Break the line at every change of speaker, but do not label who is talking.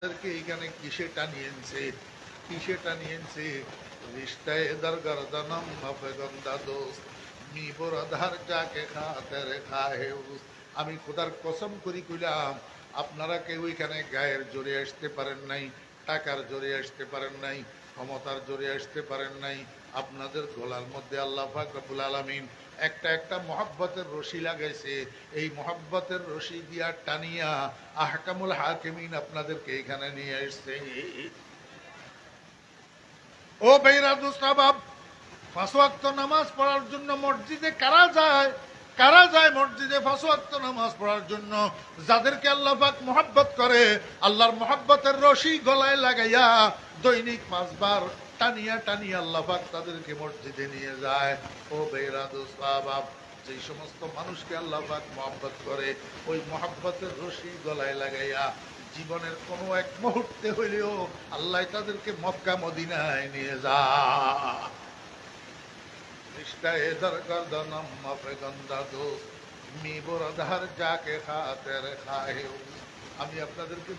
তাদেরকে এইখানে কিসে টানিয়ে এনেছে, কিসে টানিয়ে এনেছে? রিশতায় এদার গর্দনম মফগন্দা দোস্ত মি বরাধার যাকে খাতে রেখা হে উস। আমি খোদার কসম করি কইলাম, আপনারা কেউ এখানে গায়ের জোরে আসতে পারেন নাই, টাকার জোরে আসতে পারেন নাই, ক্ষমতার জোরে আসতে পারেন নাই। আপনাদের গলার মধ্যে আল্লাহ পাক রব্বুল আলামিন একটা একটা মহব্বতের রশি লাগাইছে। এই মহব্বতের রশি দিয়া টানিয়া আহকামুল হাকিমিন আপনাদেরকে এখানে নিয়ে এসছে। ও ভাইরা দুস্তাবাব, পাঁচ ওয়াক্ত নামাজ পড়ার জন্য মসজিদে কারা যায়? কারা যায় মসজিদে পাঁচ ওয়াক্ত নামাজ পড়ার জন্য? যাদেরকে আল্লাহ পাক মহব্বত করে, আল্লাহর মহব্বতের রশি গলায় লাগাইয়া দৈনিক 5 বার টানিয়া টানিয়া আল্লাহ পাক তাদেরকে মসজিদে নিয়ে যায়। ও ভাইরা দুস্তাবাব, যেই সমস্ত মানুষকে আল্লাহ পাক মহব্বত করে, ওই মহব্বতের রশি গলায় লাগাইয়া জীবনের কোনো এক মুহূর্তে হইলেও আল্লাহ তাদেরকে মক্কা মদিনায় নিয়ে যায়। रिश्ता इधर गर्दनम मफगंदा दोस्त মি বরাধার যাকে খাতে রেখা হে। আমি আপনাদেরকে